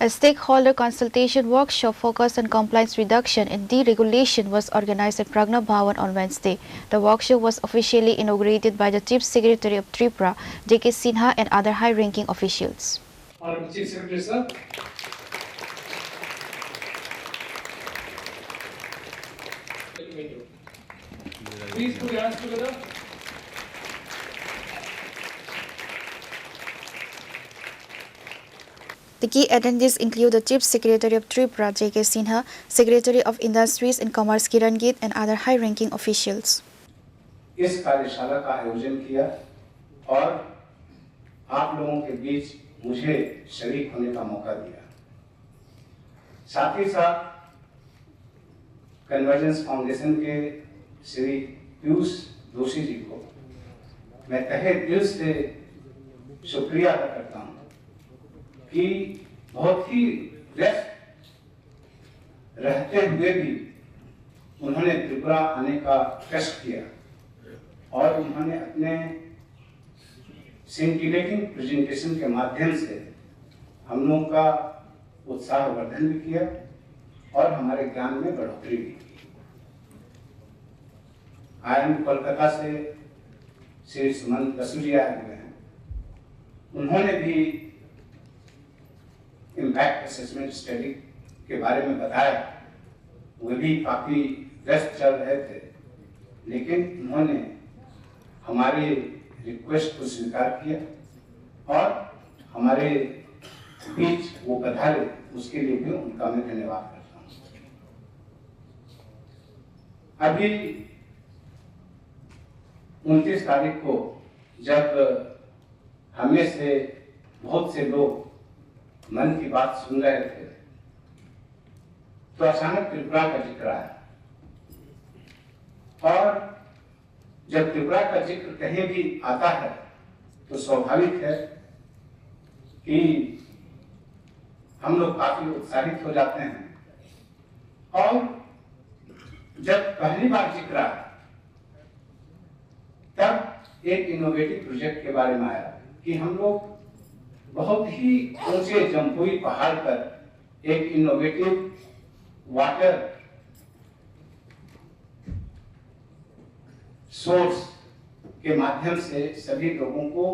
A stakeholder consultation workshop focused on compliance reduction and deregulation was organized at Pragna Bhawan on Wednesday. The workshop was officially inaugurated by the Chief Secretary of Tripura, J.K. Sinha, and other high-ranking officials. Honorable Chief Secretary, sir. Please put your hands together. The key attendees include the Chief Secretary of Tripura, J.K. Sinha, Secretary of Industries and Commerce Kiran Git, and other high-ranking officials. इस कार्यशाला का आयोजन किया और आप लोगों के बीच मुझे शरीक होने का मौका दिया। साथ ही साथ कन्वर्जेंस फाउंडेशन के श्री पीयूष जोशी जी को मैं तहे दिल से शुक्रिया अदा करता हूं कि बहुत ही व्यस्त रहते हुए भी उन्होंने त्रिपुरा आने का कष्ट किया और उन्होंने अपने सिंटिलेटिंग प्रेजेंटेशन के माध्यम से हम लोगों का उत्साहवर्धन भी किया और हमारे ज्ञान में बढ़ोतरी भी की। IIM कोलकाता से श्री सुमंत बसु जी आए हुए हैं। उन्होंने भी इम्पैक्ट असेसमेंट स्टडी के बारे में बताया। वे भी काफी व्यस्त चल रहे थे, लेकिन उन्होंने हमारे रिक्वेस्ट को स्वीकार किया और हमारे बीच वो पधारे, उसके लिए भी उनका मैं धन्यवाद करता हूँ। अभी 29 तारीख को जब हमें से बहुत से लोग मन की बात सुन रहे थे, तो अचानक त्रिपुरा का जिक्र आया और जब त्रिपुरा का जिक्र कहीं भी आता है तो स्वाभाविक है कि हम लोग काफी उत्साहित हो जाते हैं। और जब पहली बार जिक्र आया तब एक इनोवेटिव प्रोजेक्ट के बारे में आया कि हम लोग बहुत ही ऊंचे जम्पुई पहाड़ पर एक इनोवेटिव वाटर सोर्स के माध्यम से सभी लोगों को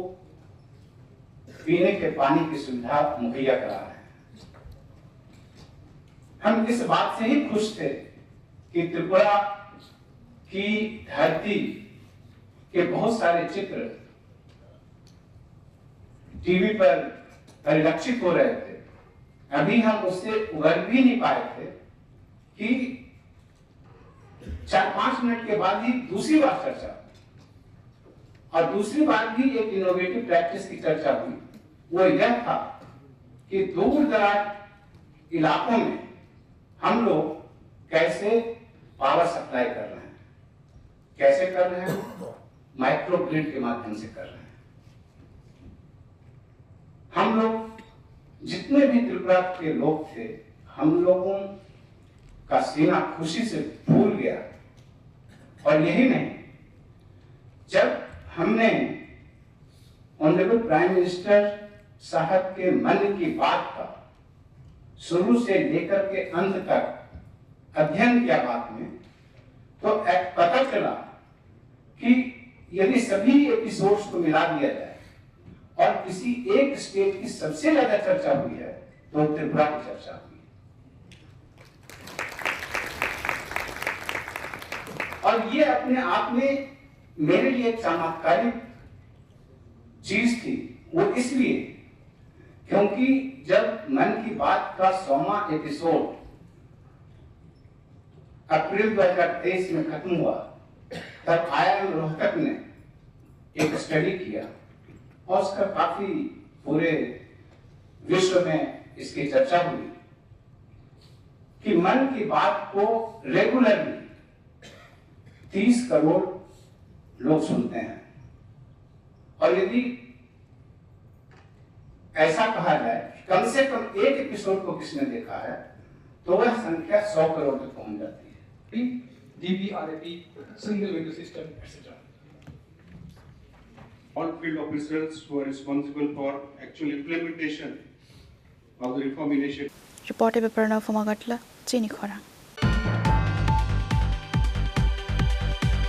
पीने के पानी की सुविधा मुहैया करा रहे हैं। हम इस बात से ही खुश थे कि त्रिपुरा की धरती के बहुत सारे चित्र टीवी पर परिलक्षित हो रहे थे। अभी हम उससे उबर भी नहीं पाए थे कि 4-5 मिनट के बाद ही दूसरी बार चर्चा और दूसरी बार भी एक इनोवेटिव प्रैक्टिस की चर्चा हुई। वो यह था कि दूर दराज इलाकों में हम लोग कैसे पावर सप्लाई कर रहे हैं, कैसे कर रहे हैं, माइक्रो ग्रिड के माध्यम से कर रहे हैं। हम लोग जितने भी त्रिपुरा के लोग थे, हम लोगों का सीना खुशी से फूल गया। और यही नहीं, जब हमने ऑनरेबल प्राइम मिनिस्टर साहब के मन की बात का शुरू से लेकर के अंत तक अध्ययन किया बात में, तो पता चला कि यदि सभी एपिसोड्स को मिला दिया जाए और किसी एक स्टेट की सबसे ज्यादा चर्चा हुई है तो त्रिपुरा की चर्चा हुई है। और ये अपने आप में मेरे लिए एक चमत्कारिक चीज थी। वो इसलिए क्योंकि जब मन की बात का 100वां एपिसोड अप्रैल 2023 में खत्म हुआ, तब IIM रोहतक ने एक स्टडी किया और उसका काफी पूरे विश्व में इसकी चर्चा हुई कि मन की बात को रेगुलरली 30 करोड़ लोग सुनते हैं। और यदि ऐसा कहा जाए कि कम से कम एक एपिसोड को किसने देखा है, तो वह संख्या 100 करोड़ तक पहुंच जाती है। DBRAP, single window system, etc. All field officials who are responsible for actual implementation of the reform initiative. Reported by Pranav Fumagatla, Chini Khora.